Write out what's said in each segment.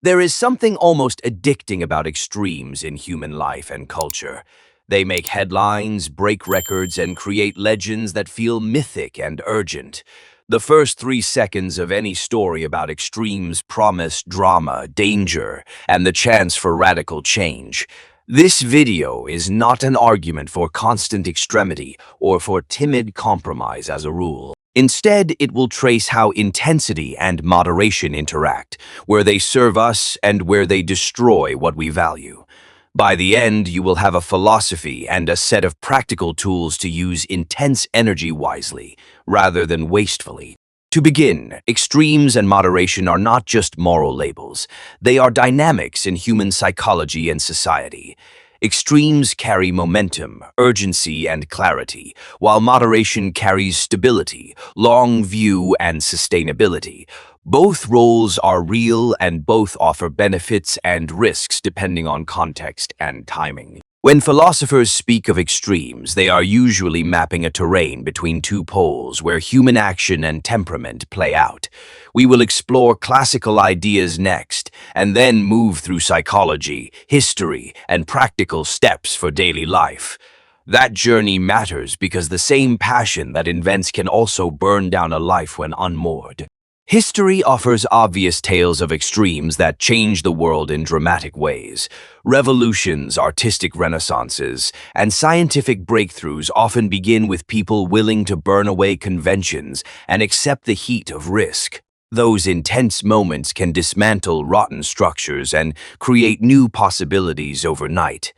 There is something almost addicting about extremes in human life and culture. They make headlines, break records, and create legends that feel mythic and urgent. The first 3 seconds of any story about extremes promise drama, danger, and the chance for radical change. This video is not an argument for constant extremity or for timid compromise as a rule. Instead, it will trace how intensity and moderation interact, where they serve us and where they destroy what we value. By the end, you will have a philosophy and a set of practical tools to use intense energy wisely, rather than wastefully. To begin, extremes and moderation are not just moral labels. They are dynamics in human psychology and society. Extremes carry momentum, urgency, and clarity, while moderation carries stability, long view, and sustainability. Both roles are real and both offer benefits and risks depending on context and timing. When philosophers speak of extremes, they are usually mapping a terrain between two poles where human action and temperament play out. We will explore classical ideas next, and then move through psychology, history, and practical steps for daily life. That journey matters because the same passion that invents can also burn down a life when unmoored. History offers obvious tales of extremes that change the world in dramatic ways. Revolutions, artistic renaissances, and scientific breakthroughs often begin with people willing to burn away conventions and accept the heat of risk. Those intense moments can dismantle rotten structures and create new possibilities overnight.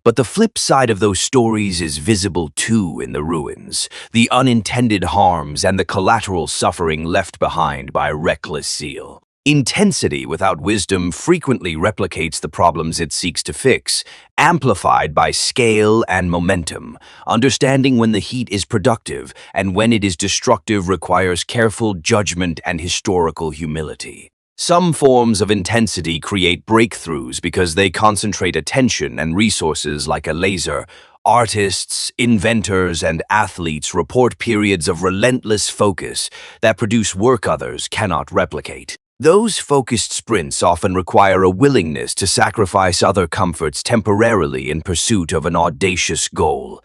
But the flip side of those stories is visible too in the ruins, the unintended harms and the collateral suffering left behind by reckless zeal. Intensity without wisdom frequently replicates the problems it seeks to fix, amplified by scale and momentum. Understanding when the heat is productive and when it is destructive requires careful judgment and historical humility. Some forms of intensity create breakthroughs because they concentrate attention and resources like a laser. Artists, inventors, and athletes report periods of relentless focus that produce work others cannot replicate. Those focused sprints often require a willingness to sacrifice other comforts temporarily in pursuit of an audacious goal.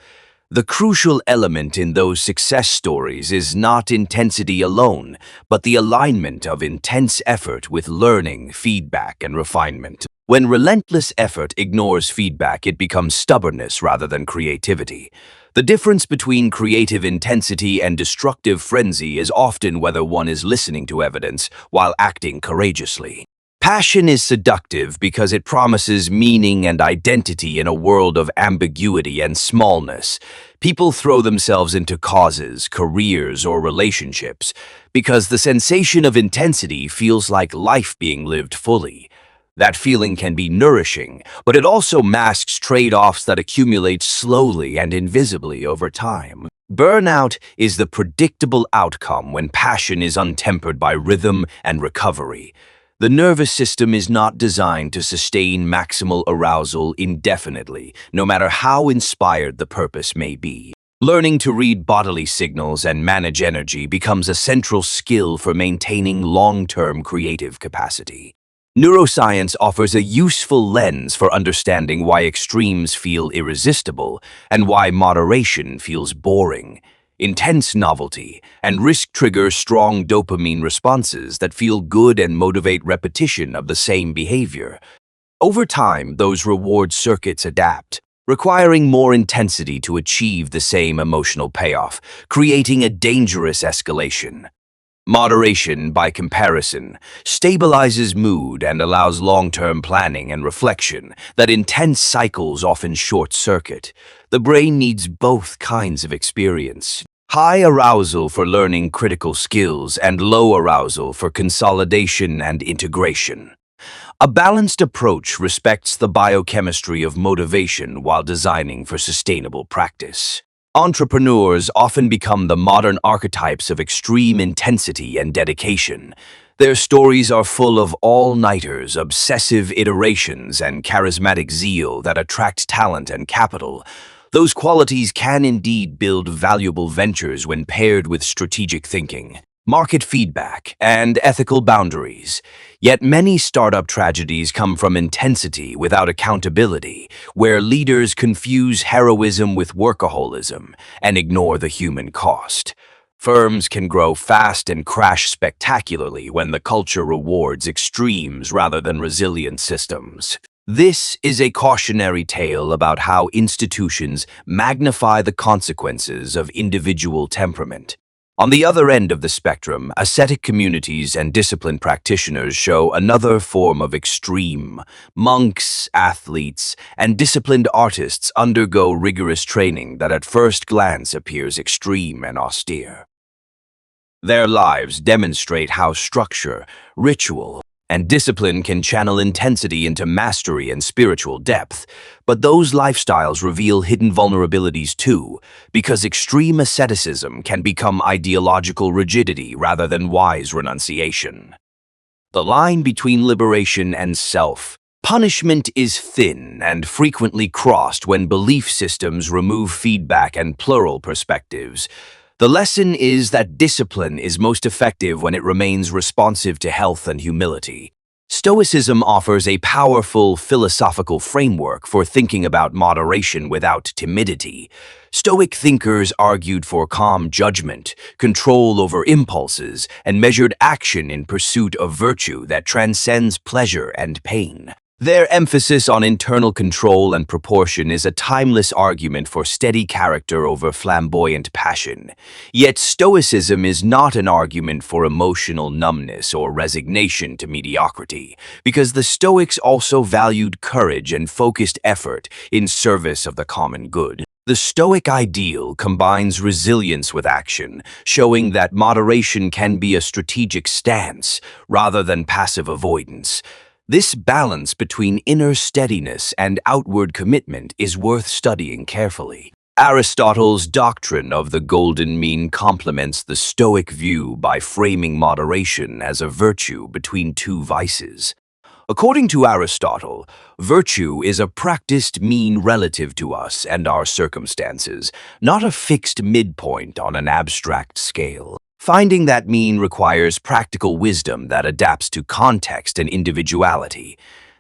The crucial element in those success stories is not intensity alone, but the alignment of intense effort with learning, feedback, and refinement. When relentless effort ignores feedback, it becomes stubbornness rather than creativity. The difference between creative intensity and destructive frenzy is often whether one is listening to evidence while acting courageously. Passion is seductive because it promises meaning and identity in a world of ambiguity and smallness. People throw themselves into causes, careers, or relationships because the sensation of intensity feels like life being lived fully. That feeling can be nourishing, but it also masks trade-offs that accumulate slowly and invisibly over time. Burnout is the predictable outcome when passion is untempered by rhythm and recovery. The nervous system is not designed to sustain maximal arousal indefinitely, no matter how inspired the purpose may be. Learning to read bodily signals and manage energy becomes a central skill for maintaining long-term creative capacity. Neuroscience offers a useful lens for understanding why extremes feel irresistible and why moderation feels boring. Intense novelty and risk trigger strong dopamine responses that feel good and motivate repetition of the same behavior. Over time, those reward circuits adapt, requiring more intensity to achieve the same emotional payoff, creating a dangerous escalation. Moderation, by comparison, stabilizes mood and allows long-term planning and reflection that intense cycles often short-circuit. The brain needs both kinds of experience. High arousal for learning critical skills and low arousal for consolidation and integration. A balanced approach respects the biochemistry of motivation while designing for sustainable practice. Entrepreneurs often become the modern archetypes of extreme intensity and dedication. Their stories are full of all-nighters, obsessive iterations, and charismatic zeal that attract talent and capital. Those qualities can indeed build valuable ventures when paired with strategic thinking. market feedback, and ethical boundaries. Yet many startup tragedies come from intensity without accountability, where leaders confuse heroism with workaholism and ignore the human cost. Firms can grow fast and crash spectacularly when the culture rewards extremes rather than resilient systems. This is a cautionary tale about how institutions magnify the consequences of individual temperament. On the other end of the spectrum, ascetic communities and disciplined practitioners show another form of extreme. Monks, athletes, and disciplined artists undergo rigorous training that at first glance appears extreme and austere. Their lives demonstrate how structure, ritual, and discipline can channel intensity into mastery and spiritual depth, but those lifestyles reveal hidden vulnerabilities too, because extreme asceticism can become ideological rigidity rather than wise renunciation. The line between liberation and self-punishment is thin and frequently crossed when belief systems remove feedback and plural perspectives. The lesson is that discipline is most effective when it remains responsive to health and humility. Stoicism offers a powerful philosophical framework for thinking about moderation without timidity. Stoic thinkers argued for calm judgment, control over impulses, and measured action in pursuit of virtue that transcends pleasure and pain. Their emphasis on internal control and proportion is a timeless argument for steady character over flamboyant passion. Yet Stoicism is not an argument for emotional numbness or resignation to mediocrity, because the Stoics also valued courage and focused effort in service of the common good. The Stoic ideal combines resilience with action, showing that moderation can be a strategic stance rather than passive avoidance. This balance between inner steadiness and outward commitment is worth studying carefully. Aristotle's doctrine of the golden mean complements the Stoic view by framing moderation as a virtue between two vices. According to Aristotle, virtue is a practiced mean relative to us and our circumstances, not a fixed midpoint on an abstract scale. Finding that mean requires practical wisdom that adapts to context and individuality.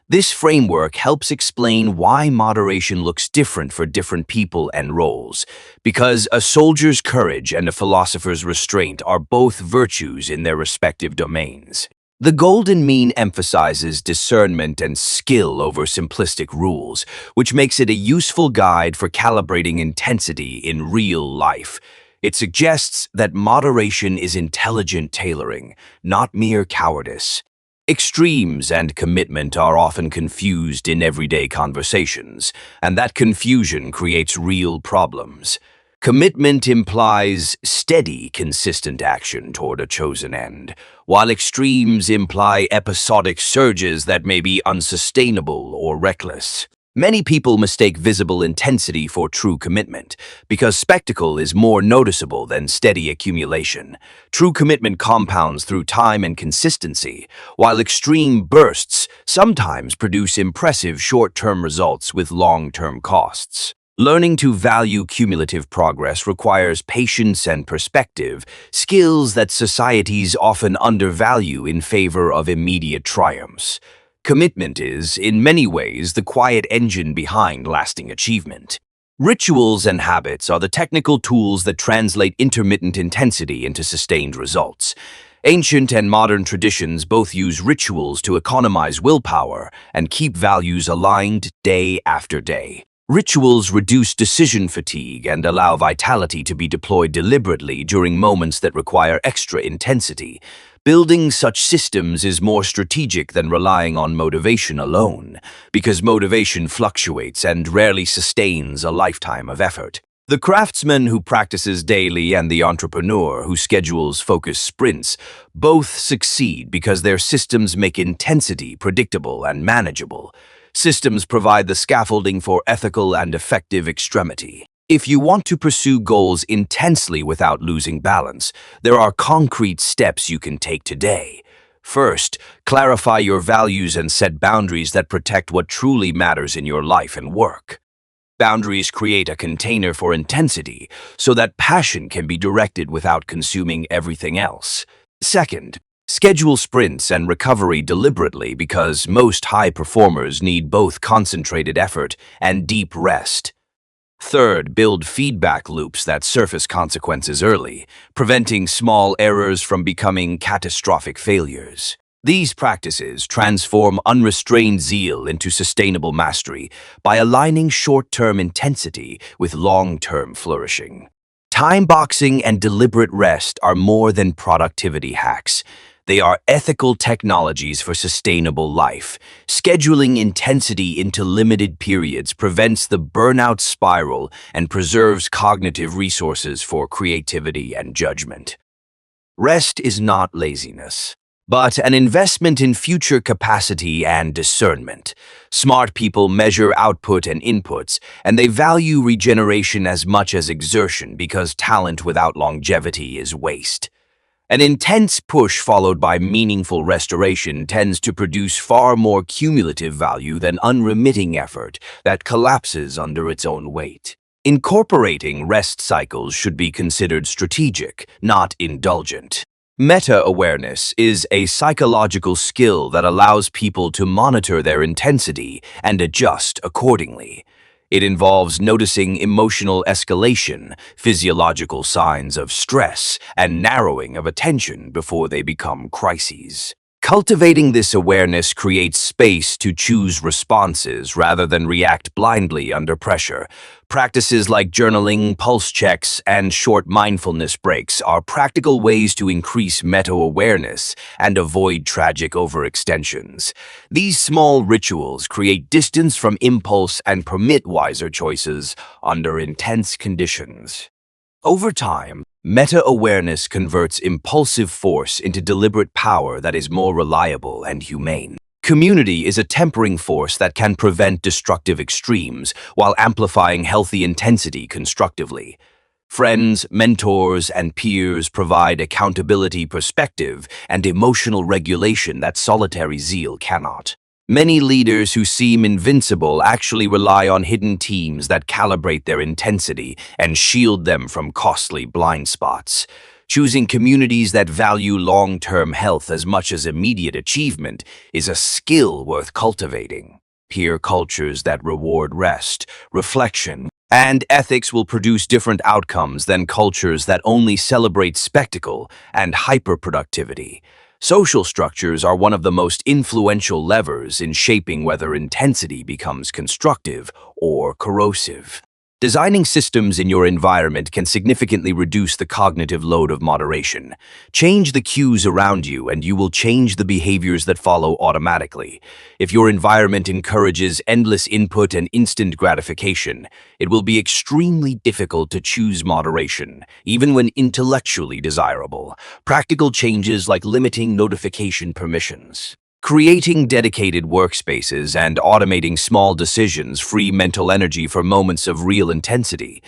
This framework helps explain why moderation looks different for different people and roles, because a soldier's courage and a philosopher's restraint are both virtues in their respective domains. The golden mean emphasizes discernment and skill over simplistic rules, which makes it a useful guide for calibrating intensity in real life. It suggests that moderation is intelligent tailoring, not mere cowardice. Extremes and commitment are often confused in everyday conversations, and that confusion creates real problems. Commitment implies steady, consistent action toward a chosen end, while extremes imply episodic surges that may be unsustainable or reckless. Many people mistake visible intensity for true commitment, because spectacle is more noticeable than steady accumulation. True commitment compounds through time and consistency, while extreme bursts sometimes produce impressive short-term results with long-term costs. Learning to value cumulative progress requires patience and perspective, skills that societies often undervalue in favor of immediate triumphs. Commitment is, in many ways, the quiet engine behind lasting achievement. Rituals and habits are the technical tools that translate intermittent intensity into sustained results. Ancient and modern traditions both use rituals to economize willpower and keep values aligned day after day. Rituals reduce decision fatigue and allow vitality to be deployed deliberately during moments that require extra intensity. Building such systems is more strategic than relying on motivation alone, because motivation fluctuates and rarely sustains a lifetime of effort. The craftsman who practices daily and the entrepreneur who schedules focused sprints both succeed because their systems make intensity predictable and manageable. Systems provide the scaffolding for ethical and effective extremity. If you want to pursue goals intensely without losing balance, there are concrete steps you can take today. First, clarify your values and set boundaries that protect what truly matters in your life and work. Boundaries create a container for intensity so that passion can be directed without consuming everything else. Second, schedule sprints and recovery deliberately because most high performers need both concentrated effort and deep rest. Third, build feedback loops that surface consequences early, preventing small errors from becoming catastrophic failures. These practices transform unrestrained zeal into sustainable mastery by aligning short-term intensity with long-term flourishing. Time boxing and deliberate rest are more than productivity hacks. They are ethical technologies for sustainable life. Scheduling intensity into limited periods prevents the burnout spiral and preserves cognitive resources for creativity and judgment. Rest is not laziness, but an investment in future capacity and discernment. Smart people measure output and inputs, and they value regeneration as much as exertion because talent without longevity is waste. An intense push followed by meaningful restoration tends to produce far more cumulative value than unremitting effort that collapses under its own weight. Incorporating rest cycles should be considered strategic, not indulgent. Meta-awareness is a psychological skill that allows people to monitor their intensity and adjust accordingly. It involves noticing emotional escalation, physiological signs of stress, and narrowing of attention before they become crises. Cultivating this awareness creates space to choose responses rather than react blindly under pressure. Practices like journaling, pulse checks, and short mindfulness breaks are practical ways to increase meta-awareness and avoid tragic overextensions. These small rituals create distance from impulse and permit wiser choices under intense conditions. Over time, meta-awareness converts impulsive force into deliberate power that is more reliable and humane. Community is a tempering force that can prevent destructive extremes while amplifying healthy intensity constructively. Friends, mentors, and peers provide accountability, perspective, and emotional regulation that solitary zeal cannot. Many leaders who seem invincible actually rely on hidden teams that calibrate their intensity and shield them from costly blind spots. Choosing communities that value long-term health as much as immediate achievement is a skill worth cultivating. Peer cultures that reward rest, reflection, and ethics will produce different outcomes than cultures that only celebrate spectacle and hyperproductivity. Social structures are one of the most influential levers in shaping whether intensity becomes constructive or corrosive. Designing systems in your environment can significantly reduce the cognitive load of moderation. Change the cues around you and you will change the behaviors that follow automatically. If your environment encourages endless input and instant gratification, it will be extremely difficult to choose moderation, even when intellectually desirable. Practical changes like limiting notification permissions, creating dedicated workspaces, and automating small decisions free mental energy for moments of real intensity.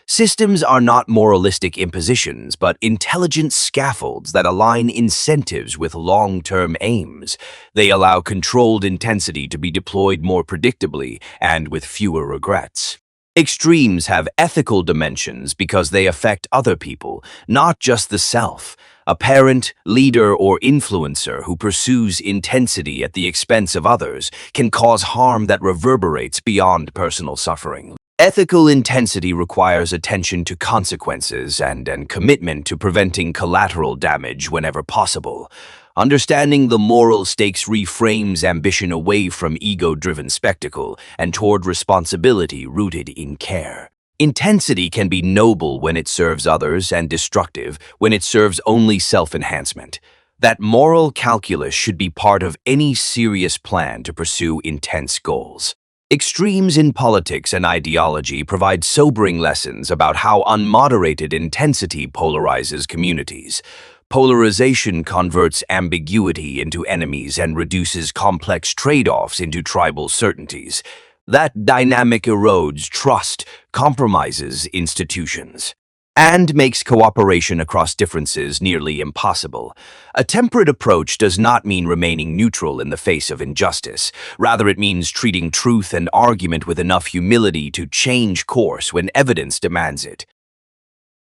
Systems are not moralistic impositions, but intelligent scaffolds that align incentives with long-term aims. They allow controlled intensity to be deployed more predictably and with fewer regrets. Extremes have ethical dimensions because they affect other people, not just the self. A parent, leader, or influencer who pursues intensity at the expense of others can cause harm that reverberates beyond personal suffering. Ethical intensity requires attention to consequences and commitment to preventing collateral damage whenever possible. Understanding the moral stakes reframes ambition away from ego-driven spectacle and toward responsibility rooted in care. Intensity can be noble when it serves others and destructive when it serves only self-enhancement. That moral calculus should be part of any serious plan to pursue intense goals. Extremes in politics and ideology provide sobering lessons about how unmoderated intensity polarizes communities. Polarization converts ambiguity into enemies and reduces complex trade-offs into tribal certainties. That dynamic erodes trust, compromises institutions. and makes cooperation across differences nearly impossible. A temperate approach does not mean remaining neutral in the face of injustice. Rather, it means treating truth and argument with enough humility to change course when evidence demands it.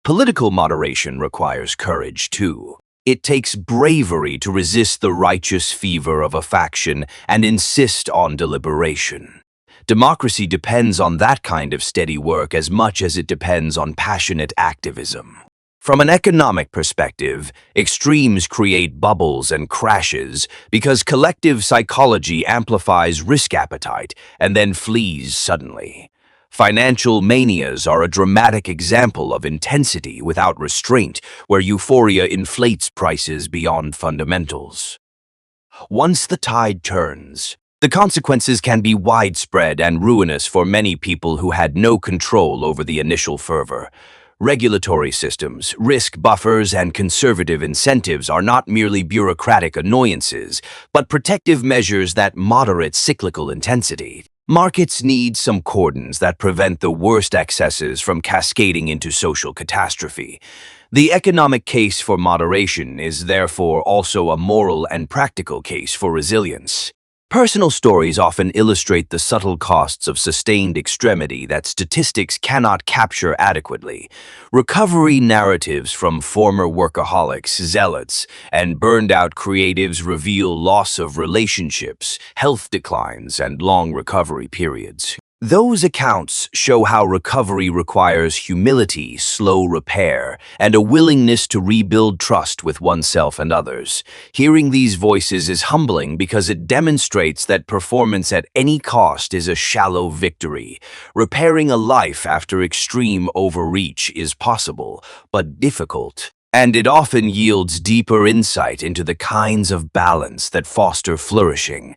Political moderation requires courage, too. It takes bravery to resist the righteous fever of a faction and insist on deliberation. Democracy depends on that kind of steady work as much as it depends on passionate activism. From an economic perspective, extremes create bubbles and crashes because collective psychology amplifies risk appetite and then flees suddenly. Financial manias are a dramatic example of intensity without restraint, where euphoria inflates prices beyond fundamentals. Once the tide turns, the consequences can be widespread and ruinous for many people who had no control over the initial fervor. Regulatory systems, risk buffers, and conservative incentives are not merely bureaucratic annoyances, but protective measures that moderate cyclical intensity. Markets need some cordons that prevent the worst excesses from cascading into social catastrophe. The economic case for moderation is therefore also a moral and practical case for resilience. Personal stories often illustrate the subtle costs of sustained extremity that statistics cannot capture adequately. Recovery narratives from former workaholics, zealots, and burned-out creatives reveal loss of relationships, health declines, and long recovery periods. Those accounts show how recovery requires humility, slow repair, and a willingness to rebuild trust with oneself and others. Hearing these voices is humbling because it demonstrates that performance at any cost is a shallow victory. Repairing a life after extreme overreach is possible, but difficult. And it often yields deeper insight into the kinds of balance that foster flourishing.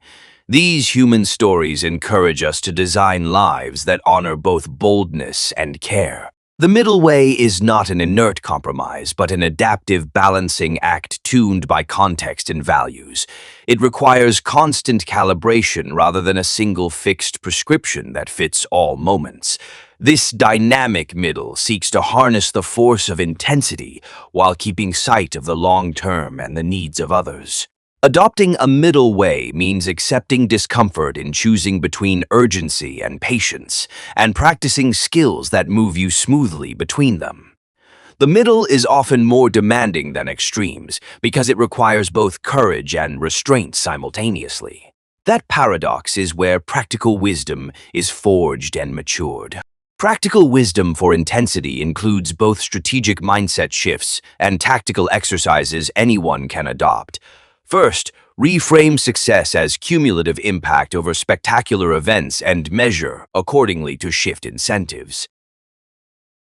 These human stories encourage us to design lives that honor both boldness and care. The middle way is not an inert compromise, but an adaptive balancing act tuned by context and values. It requires constant calibration rather than a single fixed prescription that fits all moments. This dynamic middle seeks to harness the force of intensity while keeping sight of the long term and the needs of others. Adopting a middle way means accepting discomfort in choosing between urgency and patience, and practicing skills that move you smoothly between them. The middle is often more demanding than extremes because it requires both courage and restraint simultaneously. That paradox is where practical wisdom is forged and matured. Practical wisdom for intensity includes both strategic mindset shifts and tactical exercises anyone can adopt. First, reframe success as cumulative impact over spectacular events and measure accordingly to shift incentives.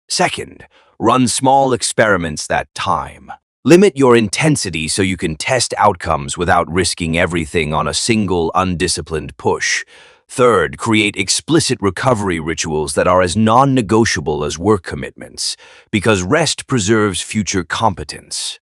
Second, run small experiments that time. Limit your intensity so you can test outcomes without risking everything on a single undisciplined push. Third, create explicit recovery rituals that are as non-negotiable as work commitments, because rest preserves future competence.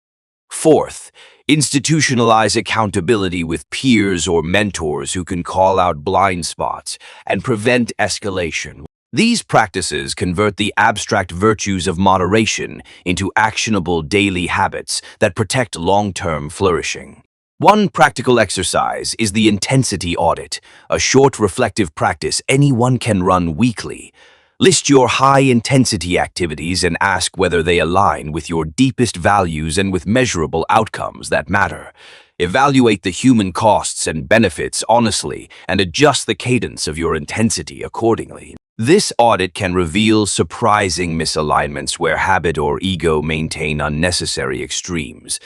Fourth, institutionalize accountability with peers or mentors who can call out blind spots and prevent escalation. These practices convert the abstract virtues of moderation into actionable daily habits that protect long-term flourishing. One practical exercise is the intensity audit, a short reflective practice anyone can run weekly. List your high-intensity activities and ask whether they align with your deepest values and with measurable outcomes that matter. Evaluate the human costs and benefits honestly and adjust the cadence of your intensity accordingly. This audit can reveal surprising misalignments where habit or ego maintain unnecessary extremes.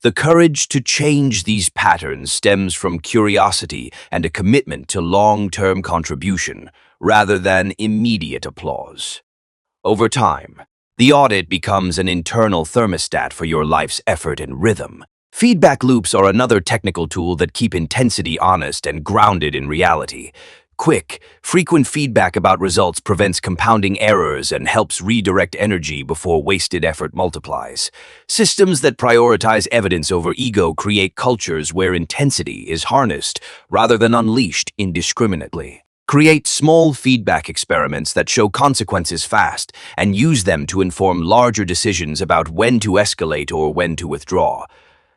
The courage to change these patterns stems from curiosity and a commitment to long-term contribution, rather than immediate applause. Over time, the audit becomes an internal thermostat for your life's effort and rhythm. Feedback loops are another technical tool that keep intensity honest and grounded in reality. Quick, frequent feedback about results prevents compounding errors and helps redirect energy before wasted effort multiplies. Systems that prioritize evidence over ego create cultures where intensity is harnessed rather than unleashed indiscriminately. Create small feedback experiments that show consequences fast and use them to inform larger decisions about when to escalate or when to withdraw.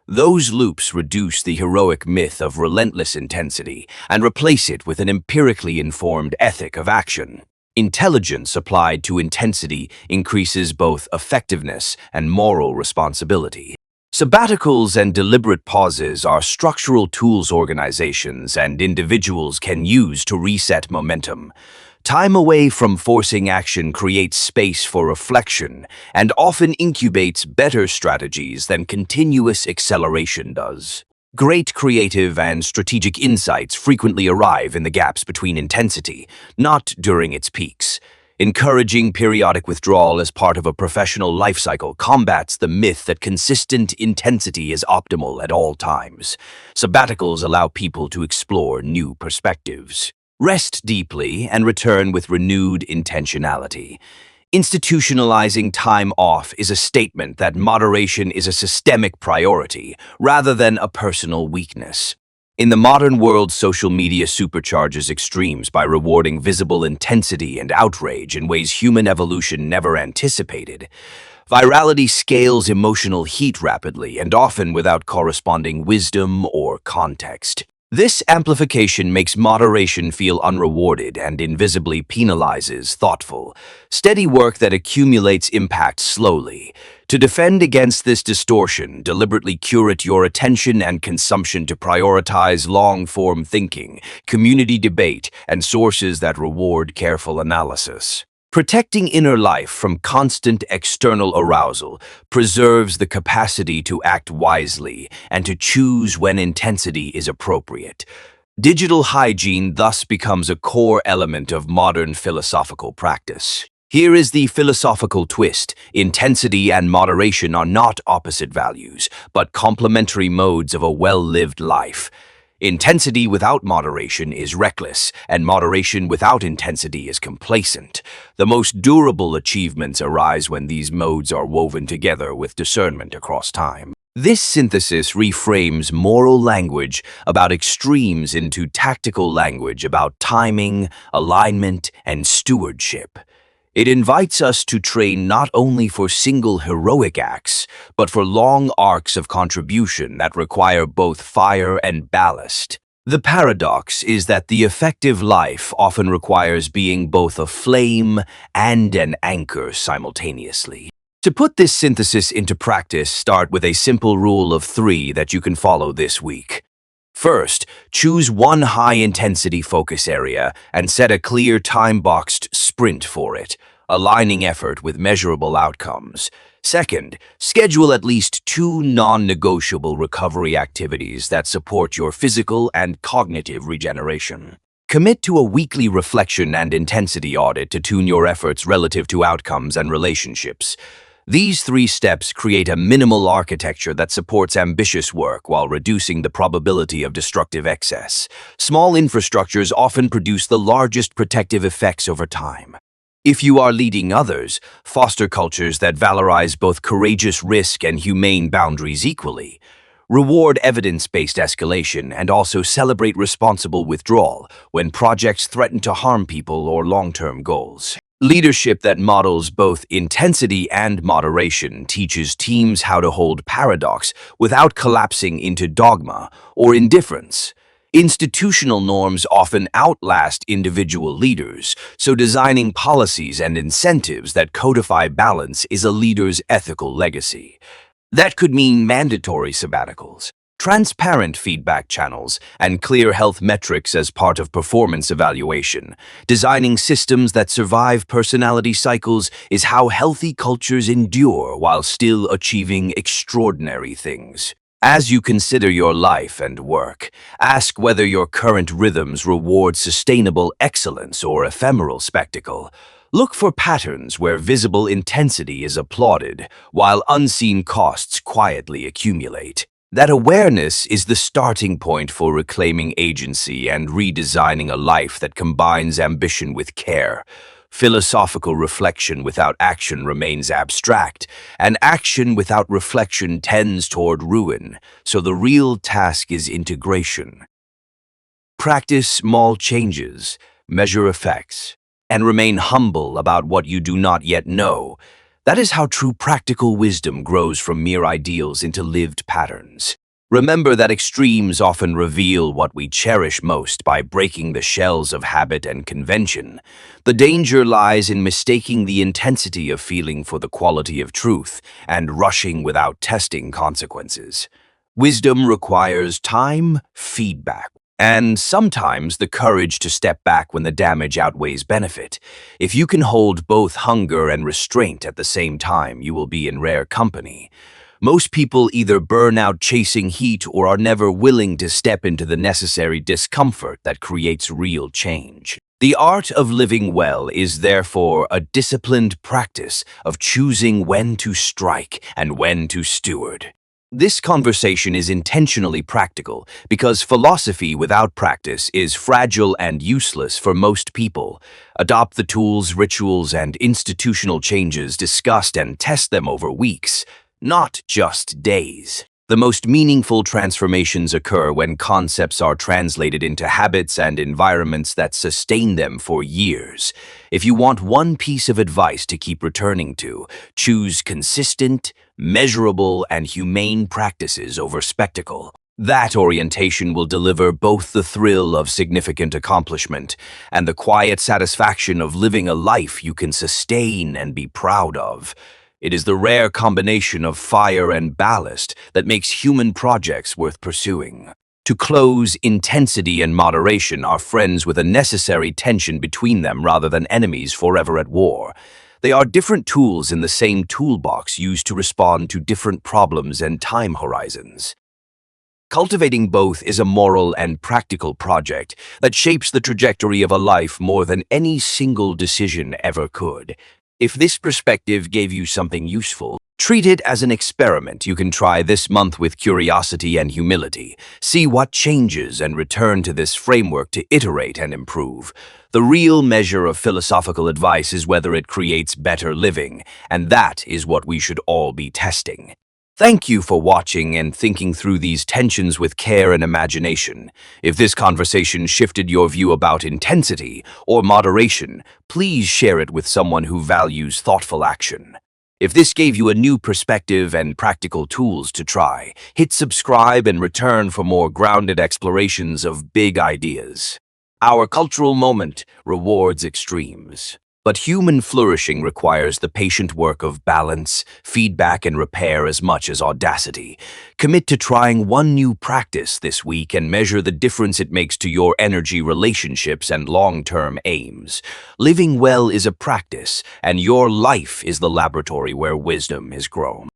Those loops reduce the heroic myth of relentless intensity and replace it with an empirically informed ethic of action. Intelligence applied to intensity increases both effectiveness and moral responsibility. Sabbaticals and deliberate pauses are structural tools organizations and individuals can use to reset momentum. Time away from forcing action creates space for reflection and often incubates better strategies than continuous acceleration does. Great creative and strategic insights frequently arrive in the gaps between intensity, not during its peaks. Encouraging periodic withdrawal as part of a professional life cycle combats the myth that consistent intensity is optimal at all times. Sabbaticals allow people to explore new perspectives, rest deeply, and return with renewed intentionality. Institutionalizing time off is a statement that moderation is a systemic priority rather than a personal weakness. In the modern world, social media supercharges extremes by rewarding visible intensity and outrage in ways human evolution never anticipated. Virality scales emotional heat rapidly and often without corresponding wisdom or context. This amplification makes moderation feel unrewarded and invisibly penalizes thoughtful, steady work that accumulates impact slowly. To defend against this distortion, deliberately curate your attention and consumption to prioritize long-form thinking, community debate, and sources that reward careful analysis. Protecting inner life from constant external arousal preserves the capacity to act wisely and to choose when intensity is appropriate. Digital hygiene thus becomes a core element of modern philosophical practice. Here is the philosophical twist. Intensity and moderation are not opposite values, but complementary modes of a well-lived life. Intensity without moderation is reckless, and moderation without intensity is complacent. The most durable achievements arise when these modes are woven together with discernment across time. This synthesis reframes moral language about extremes into tactical language about timing, alignment, and stewardship. It invites us to train not only for single heroic acts, but for long arcs of contribution that require both fire and ballast. The paradox is that the effective life often requires being both a flame and an anchor simultaneously. To put this synthesis into practice, start with a simple rule of 3 that you can follow this week. First, choose one high-intensity focus area and set a clear time-boxed sprint for it, aligning effort with measurable outcomes. Second, schedule at least 2 non-negotiable recovery activities that support your physical and cognitive regeneration. Commit to a weekly reflection and intensity audit to tune your efforts relative to outcomes and relationships. These 3 steps create a minimal architecture that supports ambitious work while reducing the probability of destructive excess. Small infrastructures often produce the largest protective effects over time. If you are leading others, foster cultures that valorize both courageous risk and humane boundaries equally. Reward evidence-based escalation and also celebrate responsible withdrawal when projects threaten to harm people or long-term goals. Leadership that models both intensity and moderation teaches teams how to hold paradox without collapsing into dogma or indifference. Institutional norms often outlast individual leaders, so designing policies and incentives that codify balance is a leader's ethical legacy. That could mean mandatory sabbaticals, transparent feedback channels, and clear health metrics as part of performance evaluation. Designing systems that survive personality cycles is how healthy cultures endure while still achieving extraordinary things. As you consider your life and work, ask whether your current rhythms reward sustainable excellence or ephemeral spectacle. Look for patterns where visible intensity is applauded, while unseen costs quietly accumulate. That awareness is the starting point for reclaiming agency and redesigning a life that combines ambition with care. Philosophical reflection without action remains abstract, and action without reflection tends toward ruin, so the real task is integration. Practice small changes. measure effects, and remain humble about what you do not yet know. That is how true practical wisdom grows from mere ideals into lived patterns. Remember that extremes often reveal what we cherish most by breaking the shells of habit and convention. The danger lies in mistaking the intensity of feeling for the quality of truth and rushing without testing consequences. Wisdom requires time, feedback, and sometimes the courage to step back when the damage outweighs benefit. If you can hold both hunger and restraint at the same time, you will be in rare company. Most people either burn out chasing heat or are never willing to step into the necessary discomfort that creates real change. The art of living well is therefore a disciplined practice of choosing when to strike and when to steward. This conversation is intentionally practical because philosophy without practice is fragile and useless for most people. Adopt the tools, rituals, and institutional changes discussed and test them over weeks, not just days. The most meaningful transformations occur when concepts are translated into habits and environments that sustain them for years. If you want one piece of advice to keep returning to, choose consistent, measurable, and humane practices over spectacle. That orientation will deliver both the thrill of significant accomplishment and the quiet satisfaction of living a life you can sustain and be proud of. It is the rare combination of fire and ballast that makes human projects worth pursuing. To close, intensity and moderation are friends with a necessary tension between them rather than enemies forever at war. They are different tools in the same toolbox used to respond to different problems and time horizons. Cultivating both is a moral and practical project that shapes the trajectory of a life more than any single decision ever could. If this perspective gave you something useful, treat it as an experiment you can try this month with curiosity and humility. See what changes and return to this framework to iterate and improve. The real measure of philosophical advice is whether it creates better living, and that is what we should all be testing. Thank you for watching and thinking through these tensions with care and imagination. If this conversation shifted your view about intensity or moderation, please share it with someone who values thoughtful action. If this gave you a new perspective and practical tools to try, hit subscribe and return for more grounded explorations of big ideas. Our cultural moment rewards extremes. But human flourishing requires the patient work of balance, feedback, and repair as much as audacity. Commit to trying one new practice this week and measure the difference it makes to your energy, relationships, and long-term aims. Living well is a practice, and your life is the laboratory where wisdom is grown.